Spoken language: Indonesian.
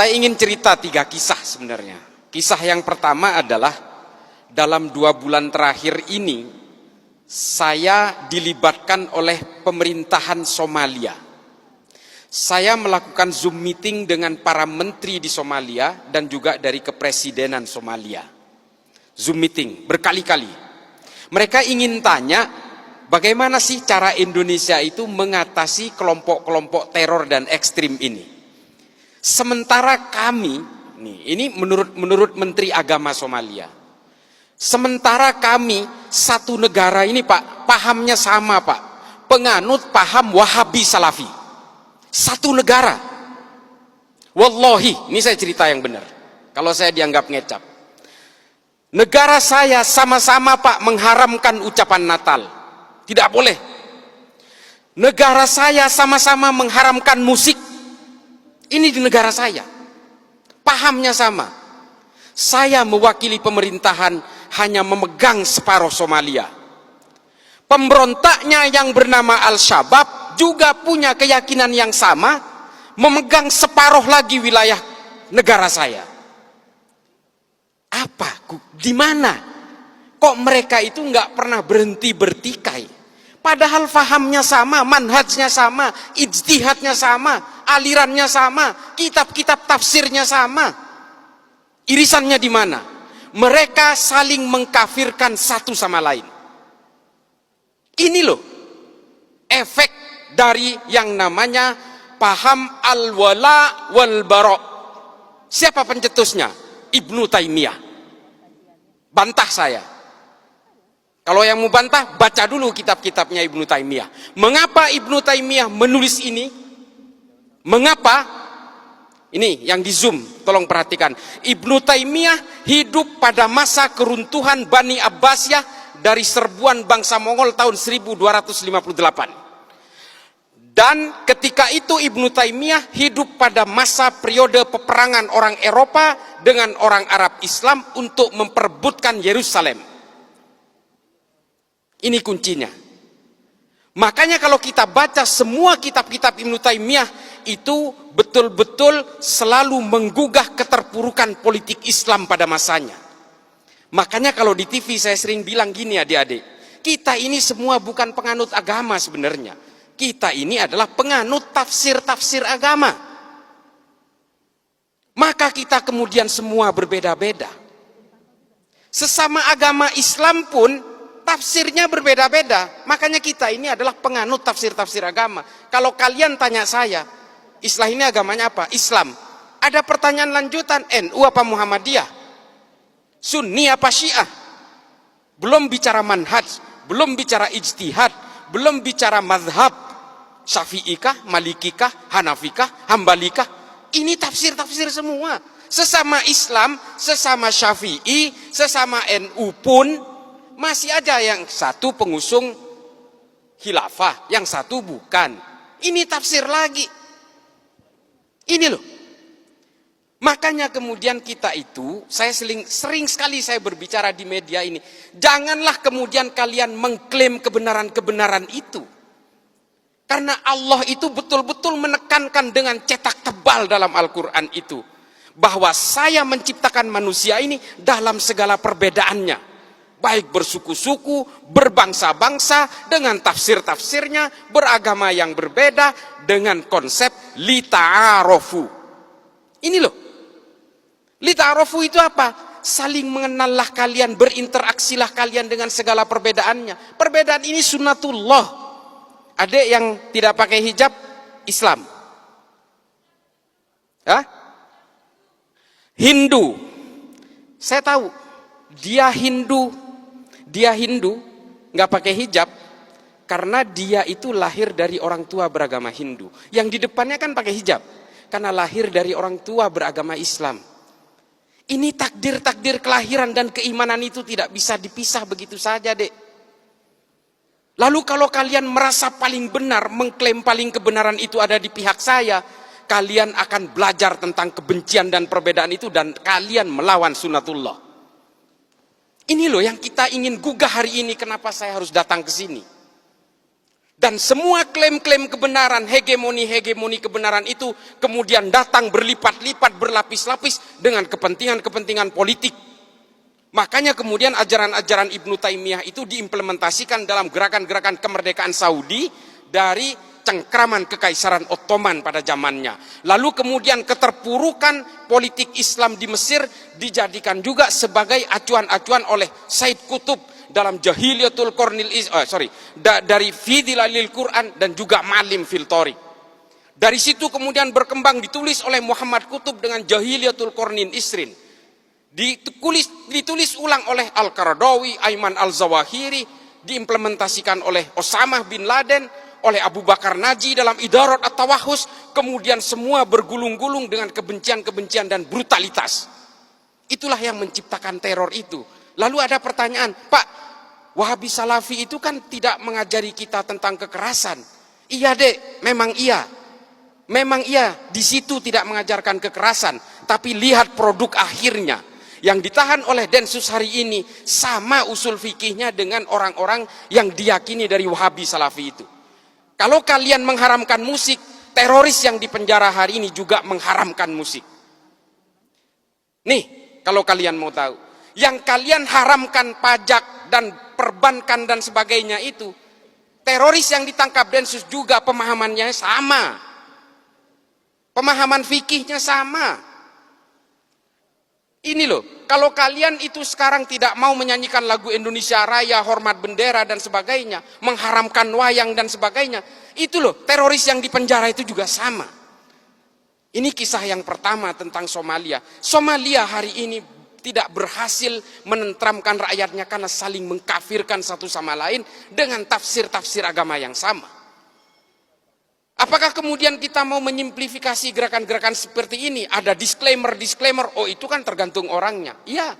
Saya ingin cerita 3 kisah sebenarnya. Kisah yang pertama adalah dalam 2 bulan terakhir ini saya dilibatkan oleh pemerintahan Somalia. Saya melakukan Zoom meeting dengan para menteri di Somalia dan juga dari kepresidenan Somalia. Zoom meeting berkali-kali. Mereka ingin tanya bagaimana sih cara Indonesia itu mengatasi kelompok-kelompok teror dan ekstrim ini. Sementara kami, ini menurut Menteri Agama Somalia. Sementara kami satu negara ini Pak, pahamnya sama Pak. Penganut paham Wahabi Salafi. Satu negara. Wallahi, ini saya cerita yang benar. Kalau saya dianggap ngecap. Negara saya sama-sama Pak mengharamkan ucapan Natal. Tidak boleh. Negara saya sama-sama mengharamkan musik. Ini di negara saya. Pahamnya sama. Saya mewakili pemerintahan hanya memegang separuh Somalia. Pemberontaknya yang bernama Al-Shabaab juga punya keyakinan yang sama, memegang separuh lagi wilayah negara saya. Apa? Di mana? Kok mereka itu nggak pernah berhenti bertikai? Padahal fahamnya sama, manhajnya sama, ijtihadnya sama, alirannya sama, kitab-kitab tafsirnya sama. Irisannya di mana? Mereka saling mengkafirkan satu sama lain. Ini loh efek dari yang namanya paham al-wala wal bara. Siapa pencetusnya? Ibnu Taimiyah. Bantah saya. Kalau yang mau bantah, baca dulu kitab-kitabnya Ibnu Taimiyah. Mengapa Ibnu Taimiyah menulis ini? Mengapa? Ini yang di Zoom, tolong perhatikan. Ibnu Taimiyah hidup pada masa keruntuhan Bani Abbasiyah dari serbuan bangsa Mongol tahun 1258. Dan ketika itu Ibnu Taimiyah hidup pada masa periode peperangan orang Eropa dengan orang Arab Islam untuk memperebutkan Yerusalem. Ini kuncinya. Makanya kalau kita baca semua kitab-kitab Ibnu Taimiyah itu betul-betul selalu menggugah keterpurukan politik Islam pada masanya. Makanya kalau di TV saya sering bilang gini adik-adik, kita ini semua bukan penganut agama sebenarnya. Kita ini adalah penganut tafsir-tafsir agama. Maka kita kemudian semua berbeda-beda. Sesama agama Islam pun tafsirnya berbeda-beda. Makanya kita ini adalah penganut tafsir-tafsir agama. Kalau kalian tanya saya, Islam ini agamanya apa? Islam. Ada pertanyaan lanjutan, NU apa Muhammadiyah? Sunni apa Syiah? Belum bicara manhaj, belum bicara ijtihad, belum bicara mazhab. Syafi'ikah, Malikikah, Hanafikah, Hambalikah? Ini tafsir-tafsir semua. Sesama Islam, sesama Syafi'i, sesama NU pun masih aja yang satu pengusung khilafah, yang satu bukan. Ini tafsir lagi. Ini loh. Makanya kemudian kita itu, saya sering sekali saya berbicara di media ini. Janganlah kemudian kalian mengklaim kebenaran-kebenaran itu. Karena Allah itu betul-betul menekankan dengan cetak tebal dalam Al-Quran itu. Bahwa saya menciptakan manusia ini dalam segala perbedaannya. Baik bersuku-suku, berbangsa-bangsa, dengan tafsir-tafsirnya, beragama yang berbeda, dengan konsep lita'arofu. Ini loh. Lita'arofu itu apa? Saling mengenallah kalian, berinteraksilah kalian dengan segala perbedaannya. Perbedaan ini sunnatullah. Adik yang tidak pakai hijab, Islam. Hah? Hindu. Saya tahu, dia Hindu, nggak pakai hijab karena dia itu lahir dari orang tua beragama Hindu. Yang di depannya kan pakai hijab karena lahir dari orang tua beragama Islam. Ini takdir-takdir kelahiran dan keimanan itu tidak bisa dipisah begitu saja, Dek. Lalu kalau kalian merasa paling benar, mengklaim paling kebenaran itu ada di pihak saya, kalian akan belajar tentang kebencian dan perbedaan itu dan kalian melawan sunnatullah. Ini loh yang kita ingin gugah hari ini, kenapa saya harus datang ke sini. Dan semua klaim-klaim kebenaran, hegemoni kebenaran itu kemudian datang berlipat-lipat, berlapis-lapis dengan kepentingan-kepentingan politik. Makanya kemudian ajaran-ajaran Ibnu Taimiyah itu diimplementasikan dalam gerakan-gerakan kemerdekaan Saudi dari cengkraman Kekaisaran Ottoman pada zamannya. Lalu kemudian keterpurukan politik Islam di Mesir dijadikan juga sebagai acuan-acuan oleh Said Qutb dalam Jahiliyatul Qarnil dari Fidilalil Quran dan juga Malim fil Thariq. Dari situ kemudian berkembang ditulis oleh Muhammad Qutb dengan Jahiliyatul Qarnin Isrin. Ditulis ulang oleh Al-Qaradawi, Ayman Al-Zawahiri, diimplementasikan oleh Osama bin Laden, oleh Abu Bakar Naji dalam Idarat At-Tawahus, kemudian semua bergulung-gulung dengan kebencian-kebencian dan brutalitas. Itulah yang menciptakan teror itu. Lalu ada pertanyaan, Pak, Wahabi Salafi itu kan tidak mengajari kita tentang kekerasan. Iya dek, memang iya. Memang iya, di situ tidak mengajarkan kekerasan. Tapi lihat produk akhirnya. Yang ditahan oleh Densus hari ini sama usul fikihnya dengan orang-orang yang diyakini dari Wahabi Salafi itu. Kalau kalian mengharamkan musik, teroris yang dipenjara hari ini juga mengharamkan musik. Nih, kalau kalian mau tahu, yang kalian haramkan pajak dan perbankan dan sebagainya itu, teroris yang ditangkap Densus juga pemahamannya sama. Pemahaman fikihnya sama. Ini loh, kalau kalian itu sekarang tidak mau menyanyikan lagu Indonesia Raya, hormat bendera dan sebagainya, mengharamkan wayang dan sebagainya, itu loh, teroris yang dipenjara itu juga sama. Ini kisah yang pertama tentang Somalia. Somalia hari ini tidak berhasil menenteramkan rakyatnya karena saling mengkafirkan satu sama lain dengan tafsir-tafsir agama yang sama. Apakah kemudian kita mau menyimplifikasi gerakan-gerakan seperti ini? Ada disclaimer, oh itu kan tergantung orangnya. Iya,